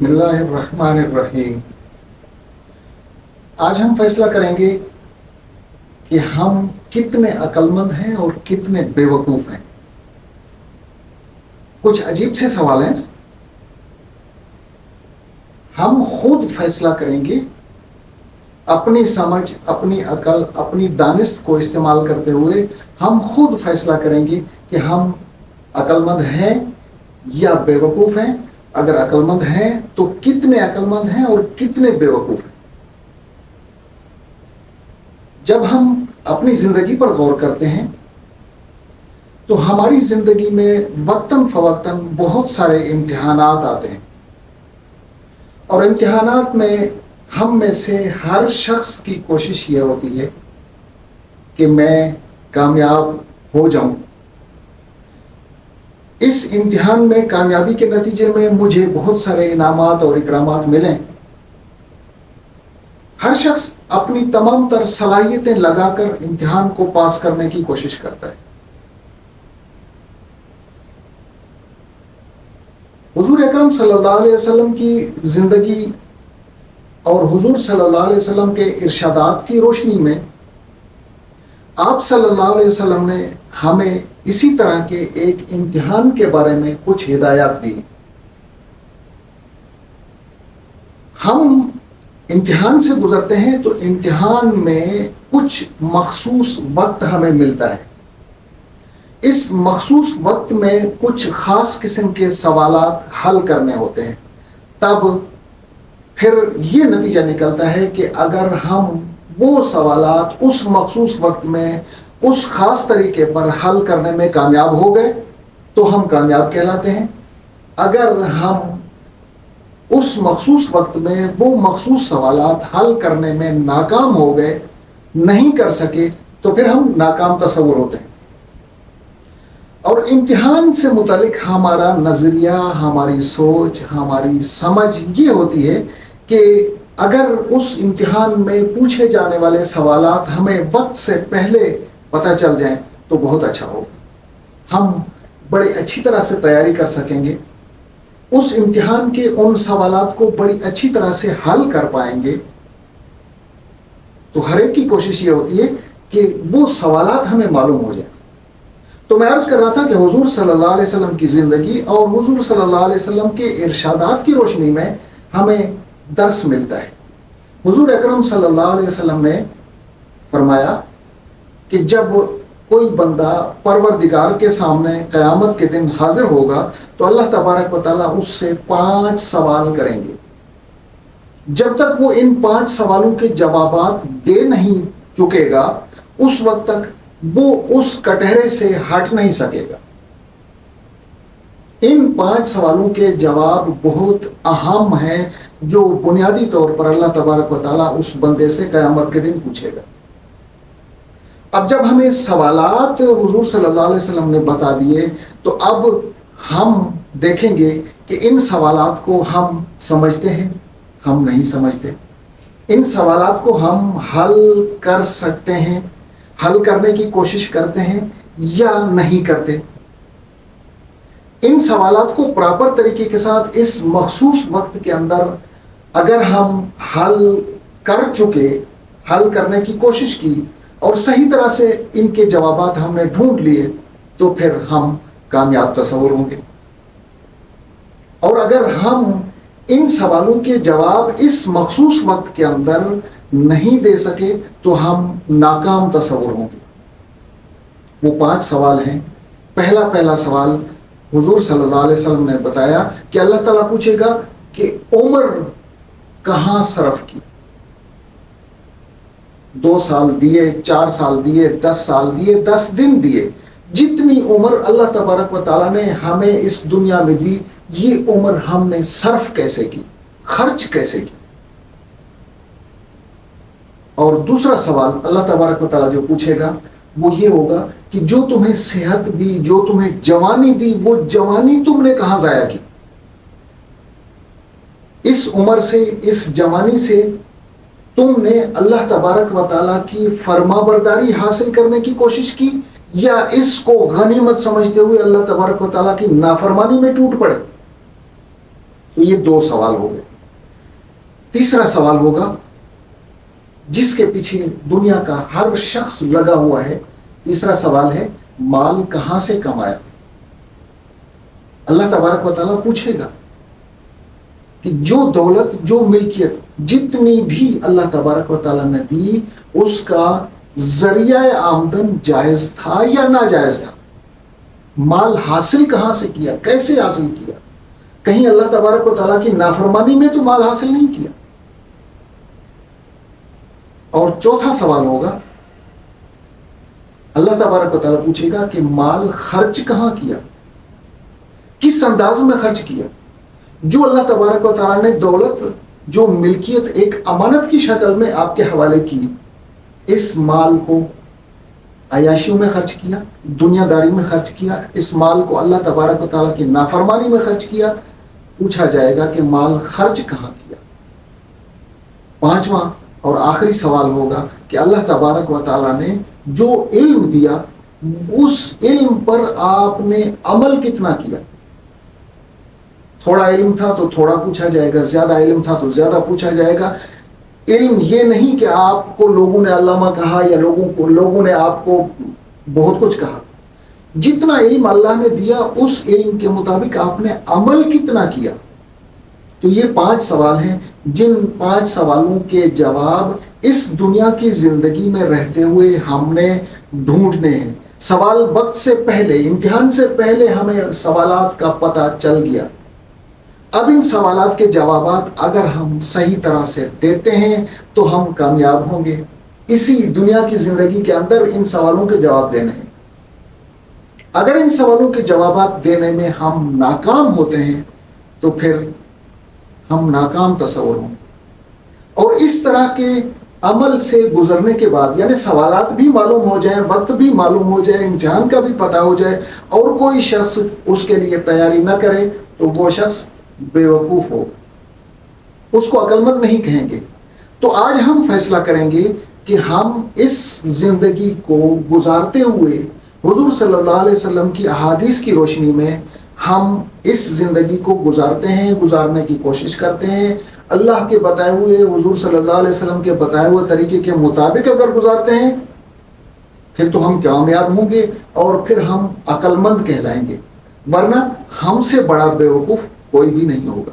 بسم اللہ الرحمن الرحیم۔ آج ہم فیصلہ کریں گے کہ ہم کتنے عقل مند ہیں اور کتنے بے وقوف ہیں۔ کچھ عجیب سے سوال ہیں، ہم خود فیصلہ کریں گے اپنی سمجھ، اپنی عقل، اپنی دانست کو استعمال کرتے ہوئے ہم خود فیصلہ کریں گے کہ ہم عقل مند ہیں یا بے وقوف ہیں۔ اگر عقل مند ہیں تو کتنے عقل مند ہیں اور کتنے بے وقوف ہیں۔ جب ہم اپنی زندگی پر غور کرتے ہیں تو ہماری زندگی میں وقتاً فوقتاً بہت سارے امتحانات آتے ہیں، اور امتحانات میں ہم میں سے ہر شخص کی کوشش یہ ہوتی ہے کہ میں کامیاب ہو جاؤں، اس امتحان میں کامیابی کے نتیجے میں مجھے بہت سارے انعامات اور اکرامات ملیں۔ ہر شخص اپنی تمام تر صلاحیتیں لگا کر امتحان کو پاس کرنے کی کوشش کرتا ہے۔ حضور اکرم صلی اللہ علیہ وسلم کی زندگی اور حضور صلی اللہ علیہ وسلم کے ارشادات کی روشنی میں آپ صلی اللہ علیہ وسلم نے ہمیں اسی طرح کے ایک امتحان کے بارے میں کچھ ہدایات دی۔ ہم امتحان سے گزرتے ہیں تو امتحان میں کچھ مخصوص وقت ہمیں ملتا ہے۔ اس مخصوص وقت میں کچھ خاص قسم کے سوالات حل کرنے ہوتے ہیں۔ تب پھر یہ نتیجہ نکلتا ہے کہ اگر ہم وہ سوالات اس مخصوص وقت میں اس خاص طریقے پر حل کرنے میں کامیاب ہو گئے تو ہم کامیاب کہلاتے ہیں۔ اگر ہم اس مخصوص وقت میں وہ مخصوص سوالات حل کرنے میں ناکام ہو گئے، نہیں کر سکے، تو پھر ہم ناکام تصور ہوتے ہیں۔ اور امتحان سے متعلق ہمارا نظریہ، ہماری سوچ، ہماری سمجھ یہ ہوتی ہے کہ اگر اس امتحان میں پوچھے جانے والے سوالات ہمیں وقت سے پہلے پتہ چل جائیں تو بہت اچھا ہوگا، ہم بڑے اچھی طرح سے تیاری کر سکیں گے، اس امتحان کے ان سوالات کو بڑی اچھی طرح سے حل کر پائیں گے۔ تو ہر ایک کی کوشش یہ ہوتی ہے کہ وہ سوالات ہمیں معلوم ہو جائیں۔ تو میں عرض کر رہا تھا کہ حضور صلی اللہ علیہ وسلم کی زندگی اور حضور صلی اللہ علیہ وسلم کے ارشادات کی روشنی میں ہمیں درس ملتا ہے۔ حضور اکرم صلی اللہ علیہ وسلم نے فرمایا کہ جب کوئی بندہ پروردگار کے سامنے قیامت کے دن حاضر ہوگا تو اللہ تبارک و تعالیٰ اس سے 5 سوال کریں گے۔ جب تک وہ ان 5 سوالوں کے جوابات دے نہیں چکے گا اس وقت تک وہ اس کٹہرے سے ہٹ نہیں سکے گا۔ ان 5 سوالوں کے جواب بہت اہم ہیں جو بنیادی طور پر اللہ تبارک و تعالیٰ اس بندے سے قیامت کے دن پوچھے گا۔ اب جب ہمیں سوالات حضور صلی اللہ علیہ وسلم نے بتا دیے تو اب ہم دیکھیں گے کہ ان سوالات کو ہم سمجھتے ہیں، ہم نہیں سمجھتے۔ ان سوالات کو ہم حل کر سکتے ہیں، حل کرنے کی کوشش کرتے ہیں یا نہیں کرتے۔ ان سوالات کو پراپر طریقے کے ساتھ اس مخصوص وقت کے اندر اگر ہم حل کر چکے، حل کرنے کی کوشش کی اور صحیح طرح سے ان کے جوابات ہم نے ڈھونڈ لیے تو پھر ہم کامیاب تصور ہوں گے۔ اور اگر ہم ان سوالوں کے جواب اس مخصوص وقت کے اندر نہیں دے سکے تو ہم ناکام تصور ہوں گے۔ وہ 5 سوال ہیں۔ پہلا سوال حضور صلی اللہ علیہ وسلم نے بتایا کہ اللہ تعالیٰ پوچھے گا کہ عمر کہاں صرف کی؟ 2 سال دیے، 4 سال دیے، 10 سال دیے، 10 دن دیے، جتنی عمر اللہ تبارک و تعالیٰ نے ہمیں اس دنیا میں دی، یہ عمر ہم نے صرف کیسے کی، خرچ کیسے کی؟ اور دوسرا سوال اللہ تبارک و تعالیٰ جو پوچھے گا وہ یہ ہوگا کہ جو تمہیں صحت دی، جو تمہیں جوانی دی، وہ جوانی تم نے کہاں ضائع کی؟ اس عمر سے، اس جوانی سے تم نے اللہ تبارک و تعالیٰ کی فرما برداری حاصل کرنے کی کوشش کی یا اس کو غنیمت سمجھتے ہوئے اللہ تبارک و تعالیٰ کی نافرمانی میں ٹوٹ پڑے؟ تو یہ 2 سوال ہو گئے. تیسرا سوال ہوگا جس کے پیچھے دنیا کا ہر شخص لگا ہوا ہے. تیسرا سوال ہے مال کہاں سے کمایا. اللہ تبارک و تعالیٰ پوچھے گا کہ جو دولت، جو ملکیت، جتنی بھی اللہ تبارک و تعالیٰ نے دی، اس کا ذریعہ آمدن جائز تھا یا ناجائز تھا. مال حاصل کہاں سے کیا، کیسے حاصل کیا. کہیں اللہ تبارک و تعالیٰ کی نافرمانی میں تو مال حاصل نہیں کیا. اور چوتھا سوال ہوگا اللہ تبارک و تعالیٰ پوچھے گا کہ مال خرچ کہاں کیا، کس انداز میں خرچ کیا. جو اللہ تبارک و تعالیٰ نے دولت، جو ملکیت ایک امانت کی شکل میں آپ کے حوالے کی، اس مال کو عیاشیوں میں خرچ کیا، دنیا داری میں خرچ کیا، اس مال کو اللہ تبارک و تعالیٰ کی نافرمانی میں خرچ کیا. پوچھا جائے گا کہ مال خرچ کہاں کیا. پانچواں اور آخری سوال ہوگا کہ اللہ تبارک و تعالیٰ نے جو علم دیا، اس علم پر آپ نے عمل کتنا کیا. تھوڑا علم تھا تو تھوڑا پوچھا جائے گا، زیادہ علم تھا تو زیادہ پوچھا جائے گا. علم یہ نہیں کہ آپ کو لوگوں نے علامہ کہا یا لوگوں نے آپ کو بہت کچھ کہا. جتنا علم اللہ نے دیا اس علم کے مطابق آپ نے عمل کتنا کیا. تو یہ 5 سوال ہیں جن 5 سوالوں کے جواب اس دنیا کی زندگی میں رہتے ہوئے ہم نے ڈھونڈنے ہیں. سوال وقت سے پہلے، امتحان سے پہلے ہمیں سوالات کا پتہ چل گیا. اب ان سوالات کے جوابات اگر ہم صحیح طرح سے دیتے ہیں تو ہم کامیاب ہوں گے. اسی دنیا کی زندگی کے اندر ان سوالوں کے جواب دینے ہیں. اگر ان سوالوں کے جوابات دینے میں ہم ناکام ہوتے ہیں تو پھر ہم ناکام تصور ہوں. اور اس طرح کے عمل سے گزرنے کے بعد، یعنی سوالات بھی معلوم ہو جائیں، وقت بھی معلوم ہو جائے، امتحان کا بھی پتہ ہو جائے، اور کوئی شخص اس کے لیے تیاری نہ کرے تو وہ شخص بے وقوف ہو، اس کو عقل مند نہیں کہیں گے. تو آج ہم فیصلہ کریں گے کہ ہم اس زندگی کو گزارتے ہوئے حضور صلی اللہ علیہ وسلم کی احادیث کی روشنی میں ہم اس زندگی کو گزارتے ہیں، گزارنے کی کوشش کرتے ہیں. اللہ کے بتائے ہوئے، حضور صلی اللہ علیہ وسلم کے بتائے ہوئے طریقے کے مطابق اگر گزارتے ہیں پھر تو ہم کامیاب ہوں گے اور پھر ہم عقل مند کہلائیں گے. ورنہ ہم سے بڑا بیوقوف کوئی بھی نہیں ہوگا.